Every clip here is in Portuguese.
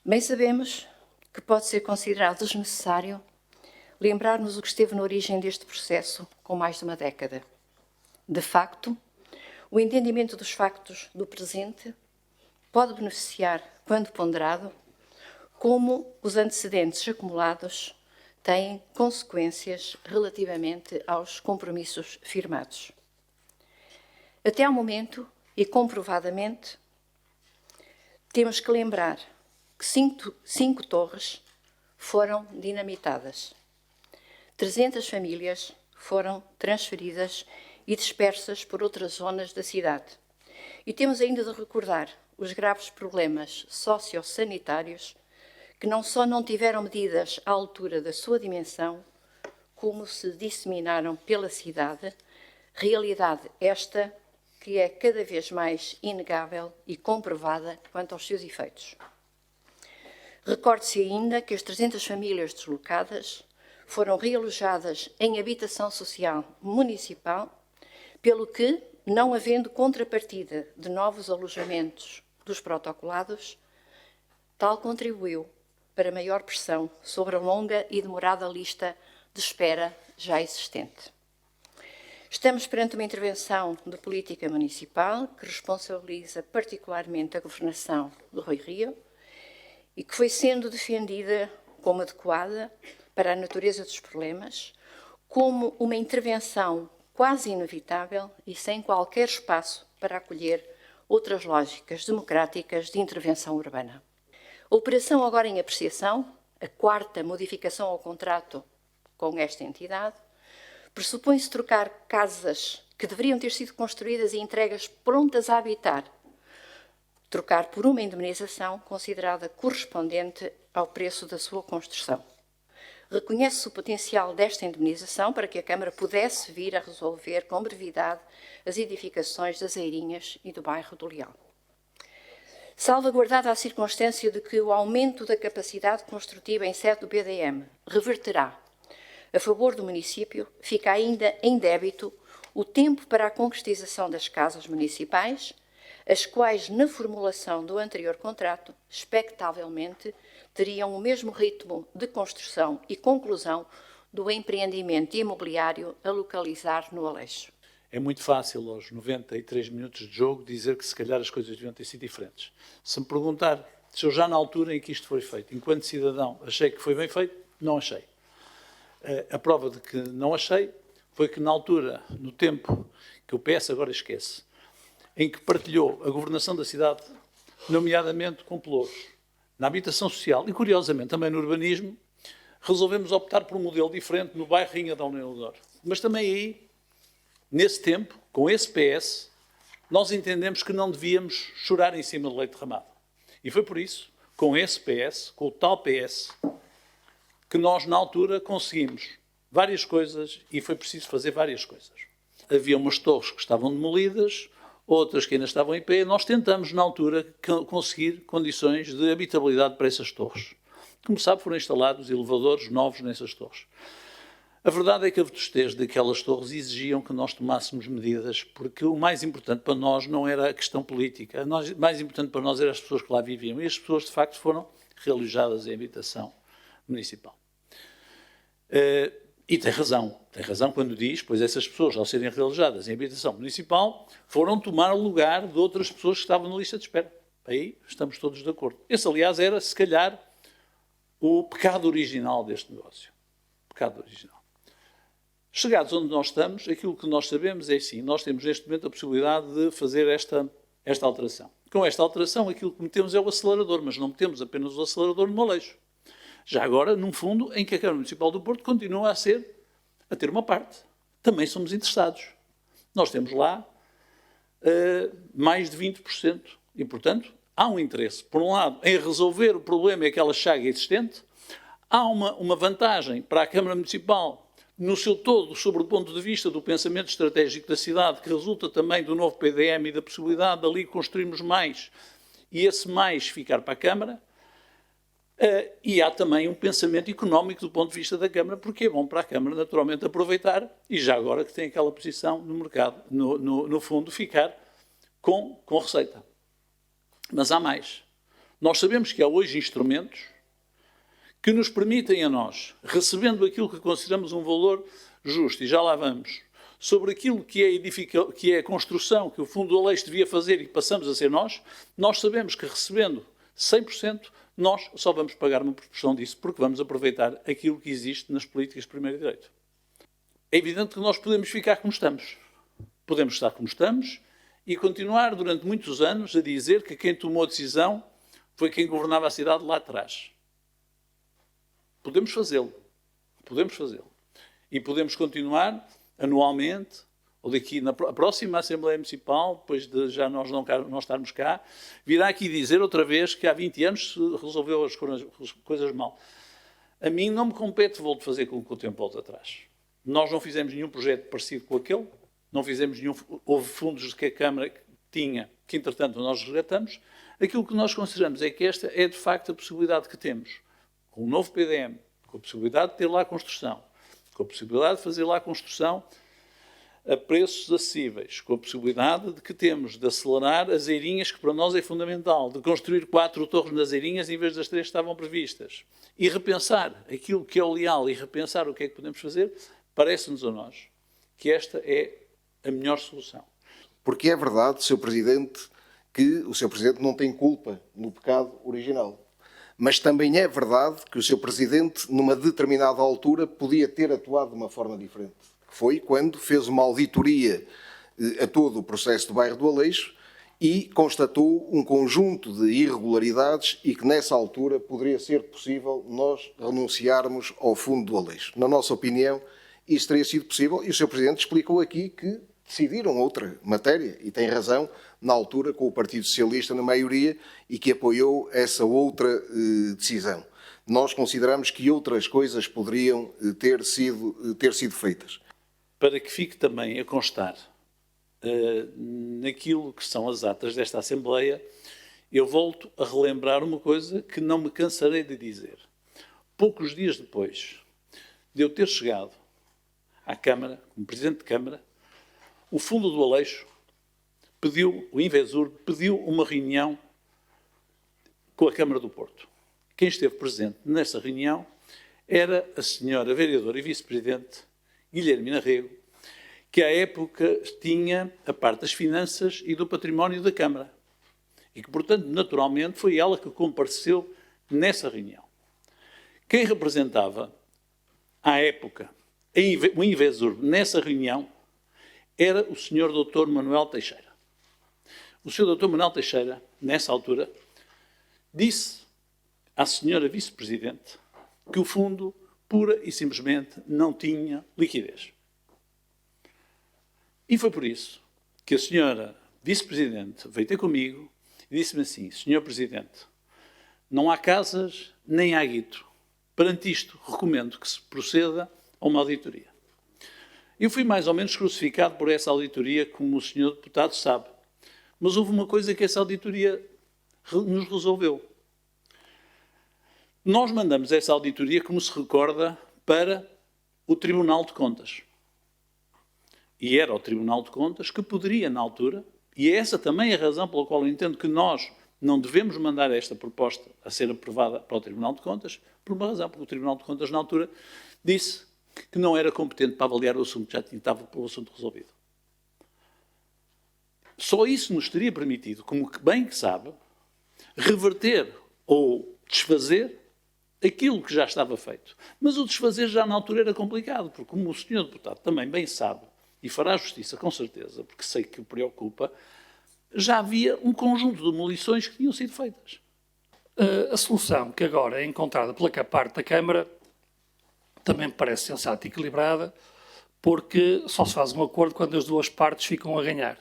Bem sabemos que pode ser considerado desnecessário lembrar-nos o que esteve na origem deste processo com mais de uma década. De facto, o entendimento dos factos do presente pode beneficiar, quando ponderado, como os antecedentes acumulados têm consequências relativamente aos compromissos firmados. Até ao momento, e comprovadamente, temos que lembrar que cinco torres foram dinamitadas. 300 famílias foram transferidas e dispersas por outras zonas da cidade. E temos ainda de recordar os graves problemas sociossanitários que não só não tiveram medidas à altura da sua dimensão, como se disseminaram pela cidade, realidade esta que é cada vez mais inegável e comprovada quanto aos seus efeitos. Recorde-se ainda que as 300 famílias deslocadas foram realojadas em habitação social municipal, pelo que, não havendo contrapartida de novos alojamentos dos protocolados, tal contribuiu para maior pressão sobre a longa e demorada lista de espera já existente. Estamos perante uma intervenção de política municipal que responsabiliza particularmente a governação do Rui Rio e que foi sendo defendida como adequada para a natureza dos problemas, como uma intervenção quase inevitável e sem qualquer espaço para acolher outras lógicas democráticas de intervenção urbana. A operação agora em apreciação, a quarta modificação ao contrato com esta entidade, pressupõe-se trocar casas que deveriam ter sido construídas e entregas prontas a habitar, trocar por uma indemnização considerada correspondente ao preço da sua construção. Reconhece-se o potencial desta indemnização para que a Câmara pudesse vir a resolver com brevidade as edificações das Eirinhas e do bairro do Leal. Salvaguardada a circunstância de que o aumento da capacidade construtiva em sede do BDM reverterá a favor do município, fica ainda em débito o tempo para a concretização das casas municipais, as quais, na formulação do anterior contrato, expectavelmente, teriam o mesmo ritmo de construção e conclusão do empreendimento imobiliário a localizar no Aleixo. É muito fácil, aos 93 minutos de jogo, dizer que se calhar as coisas deviam ter sido diferentes. Se me perguntar se eu já na altura em que isto foi feito, enquanto cidadão, achei que foi bem feito, não achei. A prova de que não achei foi que na altura, no tempo que o PS agora esquece, em que partilhou a governação da cidade, nomeadamente com Pelouros, na habitação social e, curiosamente, também no urbanismo, resolvemos optar por um modelo diferente no bairro Rainha da União Leonor. Mas também aí, nesse tempo, com esse PS, nós entendemos que não devíamos chorar em cima do leite derramado. E foi por isso, com esse PS, com o tal PS, que nós, na altura, conseguimos várias coisas e foi preciso fazer várias coisas. Havia umas torres que estavam demolidas, outras que ainda estavam em pé. Nós tentamos, na altura, conseguir condições de habitabilidade para essas torres. Como sabe, foram instalados elevadores novos nessas torres. A verdade é que a vetustez daquelas torres exigiam que nós tomássemos medidas, porque o mais importante para nós não era a questão política. O mais importante para nós eram as pessoas que lá viviam. E as pessoas, de facto, foram realojadas em habitação municipal. E tem razão quando diz, pois essas pessoas, ao serem realojadas em habitação municipal, foram tomar o lugar de outras pessoas que estavam na lista de espera. Aí estamos todos de acordo. Esse, aliás, era, se calhar, o pecado original deste negócio. Pecado original. Chegados onde nós estamos, aquilo que nós sabemos é assim, nós temos neste momento a possibilidade de fazer esta alteração. Com esta alteração, aquilo que metemos é o acelerador, mas não metemos apenas o acelerador no Aleixo. Já agora, num fundo, em que a Câmara Municipal do Porto continua a ter uma parte. Também somos interessados. Nós temos lá mais de 20%. E, portanto, há um interesse, por um lado, em resolver o problema e aquela chaga existente. Há uma vantagem para a Câmara Municipal, no seu todo, sobre o ponto de vista do pensamento estratégico da cidade, que resulta também do novo PDM e da possibilidade de ali construirmos mais e esse mais ficar para a Câmara. E há também um pensamento económico do ponto de vista da Câmara, porque é bom para a Câmara, naturalmente, aproveitar, e já agora que tem aquela posição no mercado, no fundo, ficar com receita. Mas há mais. Nós sabemos que há hoje instrumentos que nos permitem a nós, recebendo aquilo que consideramos um valor justo, e já lá vamos, sobre aquilo que é a construção que o Fundo do Aleixo devia fazer e que passamos a ser nós sabemos que recebendo 100%, nós só vamos pagar uma proporção disso, porque vamos aproveitar aquilo que existe nas políticas de primeiro direito. É evidente que nós podemos ficar como estamos. Podemos estar como estamos e continuar durante muitos anos a dizer que quem tomou a decisão foi quem governava a cidade lá atrás. Podemos fazê-lo. Podemos fazê-lo. E podemos continuar anualmente, ou daqui na próxima Assembleia Municipal, depois de já nós não estarmos cá, virá aqui dizer outra vez que há 20 anos se resolveu as coisas mal. A mim não me compete, volto a fazer com que o tempo volta atrás. Nós não fizemos nenhum projeto parecido com aquele, não fizemos nenhum, houve fundos que a Câmara tinha, que entretanto nós resgatamos. Aquilo que nós consideramos é que esta é de facto a possibilidade que temos, com o novo PDM, com a possibilidade de ter lá a construção, com a possibilidade de fazer lá a construção a preços acessíveis, com a possibilidade de que temos de acelerar as Eirinhas, que para nós é fundamental, de construir 4 torres nas Eirinhas em vez das 3 que estavam previstas, e repensar aquilo que é o leal e repensar o que é que podemos fazer, parece-nos a nós que esta é a melhor solução. Porque é verdade, Sr. Presidente, que o Sr. Presidente não tem culpa no pecado original. Mas também é verdade que o Sr. Presidente, numa determinada altura, podia ter atuado de uma forma diferente. Foi quando fez uma auditoria a todo o processo do bairro do Aleixo e constatou um conjunto de irregularidades e que nessa altura poderia ser possível nós renunciarmos ao Fundo do Aleixo. Na nossa opinião, isso teria sido possível e o Sr. Presidente explicou aqui que decidiram outra matéria, e tem razão, na altura com o Partido Socialista na maioria e que apoiou essa outra decisão. Nós consideramos que outras coisas poderiam ter sido feitas. Para que fique também a constar naquilo que são as atas desta Assembleia, eu volto a relembrar uma coisa que não me cansarei de dizer. Poucos dias depois de eu ter chegado à Câmara, como Presidente de Câmara, o Fundo do Aleixo pediu, o Invesur pediu uma reunião com a Câmara do Porto. Quem esteve presente nessa reunião era a senhora vereadora e vice-presidente Guilhermina Rego, que à época tinha a parte das finanças e do património da Câmara. E que, portanto, naturalmente, foi ela que compareceu nessa reunião. Quem representava, à época, o Invesur nessa reunião era o Sr. Dr. Manuel Teixeira. O Sr. Dr. Manuel Teixeira, nessa altura, disse à senhora vice-presidente que o fundo, pura e simplesmente, não tinha liquidez. E foi por isso que a senhora vice-presidente veio ter comigo e disse-me assim: Senhor Presidente, não há casas nem há guito. Perante isto, recomendo que se proceda a uma auditoria. Eu fui mais ou menos crucificado por essa auditoria, como o senhor deputado sabe. Mas houve uma coisa que essa auditoria nos resolveu. Nós mandamos essa auditoria, como se recorda, para o Tribunal de Contas. E era o Tribunal de Contas que poderia, na altura, e é essa também a razão pela qual eu entendo que nós não devemos mandar esta proposta a ser aprovada para o Tribunal de Contas, por uma razão, porque o Tribunal de Contas, na altura, disse que não era competente para avaliar o assunto, já estava o assunto resolvido. Só isso nos teria permitido, como bem que sabe, reverter ou desfazer aquilo que já estava feito. Mas o desfazer já na altura era complicado, porque como o senhor deputado também bem sabe, e fará justiça com certeza, porque sei que o preocupa, já havia um conjunto de demolições que tinham sido feitas. A solução que agora é encontrada pela parte da Câmara também me parece sensata e equilibrada, porque só se faz um acordo quando as duas partes ficam a ganhar.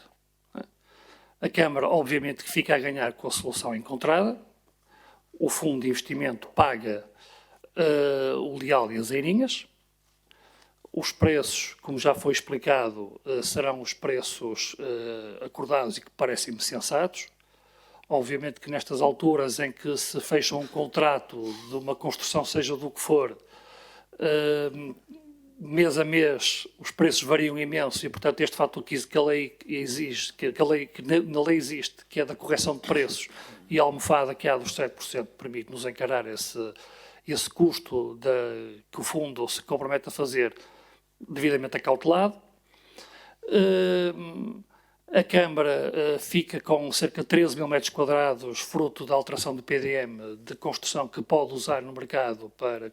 A Câmara, obviamente, que fica a ganhar com a solução encontrada, o Fundo de Investimento paga o Leal e as Eirinhas, os preços, como já foi explicado, serão os preços acordados e que parecem-me sensatos. Obviamente que nestas alturas em que se fecha um contrato de uma construção, seja do que for, mês a mês os preços variam imenso e, portanto, este fator que a lei exige, que na lei existe, que é da correção de preços, e a almofada que há dos 7% permite-nos encarar esse custo que o fundo se compromete a fazer devidamente acautelado. A Câmara fica com cerca de 13 mil metros quadrados, fruto da alteração de PDM de construção que pode usar no mercado para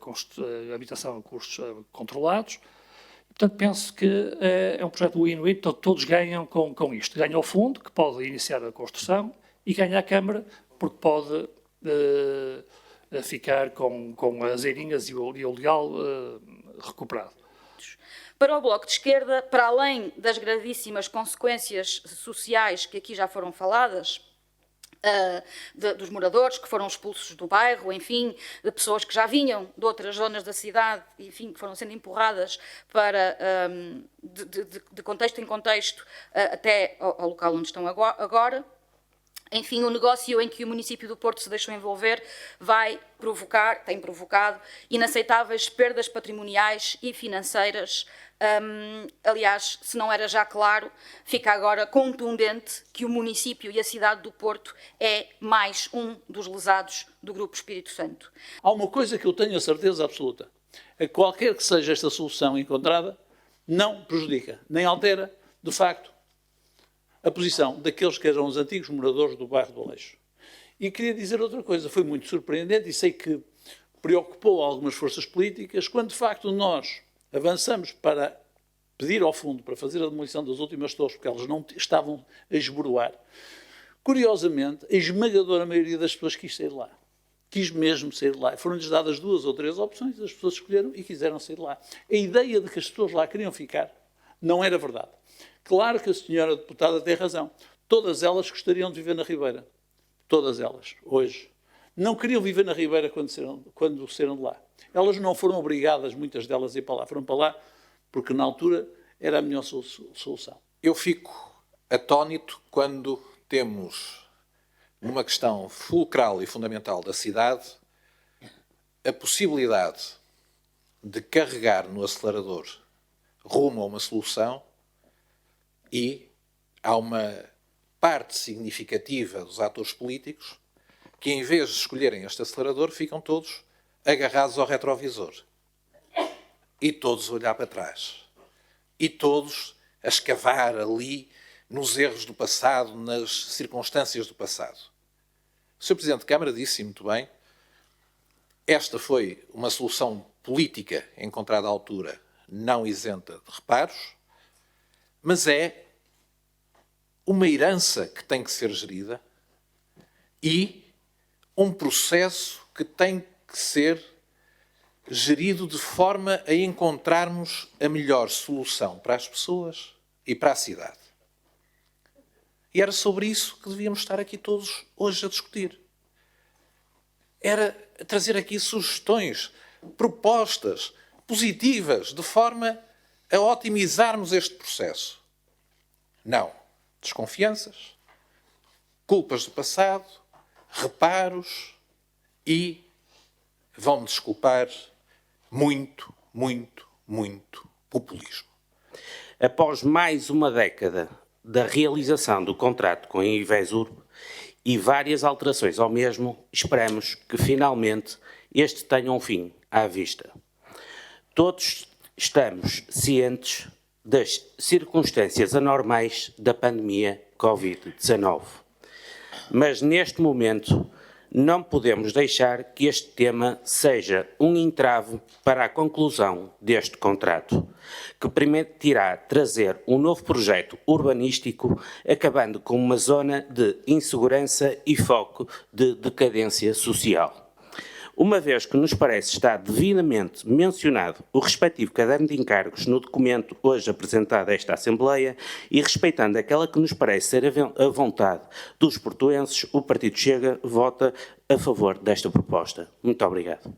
habitação a custos controlados. Portanto, penso que é um projeto win-win, todos ganham com isto. Ganha o fundo, que pode iniciar a construção, e ganha a Câmara, porque pode ficar com as eirinhas e o leal recuperado. Para o Bloco de Esquerda, para além das gravíssimas consequências sociais que aqui já foram faladas, dos moradores que foram expulsos do bairro, enfim, de pessoas que já vinham de outras zonas da cidade, enfim, que foram sendo empurradas para, de contexto em contexto, até ao local onde estão agora. Enfim, o negócio em que o município do Porto se deixou envolver tem provocado inaceitáveis perdas patrimoniais e financeiras. Aliás, se não era já claro, fica agora contundente que o município e a cidade do Porto é mais um dos lesados do Grupo Espírito Santo. Há uma coisa que eu tenho a certeza absoluta, é que qualquer que seja esta solução encontrada, não prejudica, nem altera, de facto, a posição daqueles que eram os antigos moradores do bairro do Aleixo. E queria dizer outra coisa, foi muito surpreendente e sei que preocupou algumas forças políticas, quando de facto nós avançamos para pedir ao fundo para fazer a demolição das últimas torres, porque elas não estavam a esboroar. Curiosamente, a esmagadora maioria das pessoas quis sair de lá. Quis mesmo sair de lá. Foram-lhes dadas 2 ou 3 opções, as pessoas escolheram e quiseram sair de lá. A ideia de que as pessoas lá queriam ficar não era verdade. Claro que a senhora deputada tem razão. Todas elas gostariam de viver na Ribeira. Todas elas, hoje. Não queriam viver na Ribeira quando saíram de lá. Elas não foram obrigadas, muitas delas, a ir para lá. Foram para lá porque, na altura, era a melhor solução. Eu fico atónito quando temos, numa questão fulcral e fundamental da cidade, a possibilidade de carregar no acelerador rumo a uma solução e há uma parte significativa dos atores políticos que, em vez de escolherem este acelerador, ficam todos agarrados ao retrovisor. E todos a olhar para trás. E todos a escavar ali nos erros do passado, nas circunstâncias do passado. O Sr. Presidente de Câmara disse muito bem, esta foi uma solução política encontrada à altura, não isenta de reparos, mas é uma herança que tem que ser gerida e um processo que tem que ser gerido de forma a encontrarmos a melhor solução para as pessoas e para a cidade. E era sobre isso que devíamos estar aqui todos hoje a discutir. Era trazer aqui sugestões, propostas positivas, de forma a otimizarmos este processo. Não desconfianças, culpas do passado, reparos e, vão-me desculpar, muito populismo. Após mais uma década da realização do contrato com a Invesur e várias alterações ao mesmo, esperamos que finalmente este tenha um fim à vista. Todos estamos cientes das circunstâncias anormais da pandemia Covid-19, mas neste momento não podemos deixar que este tema seja um entrave para a conclusão deste contrato, que permitirá trazer um novo projeto urbanístico, acabando com uma zona de insegurança e foco de decadência social. Uma vez que nos parece estar devidamente mencionado o respectivo caderno de encargos no documento hoje apresentado a esta Assembleia e respeitando aquela que nos parece ser a vontade dos portuenses, o Partido Chega vota a favor desta proposta. Muito obrigado.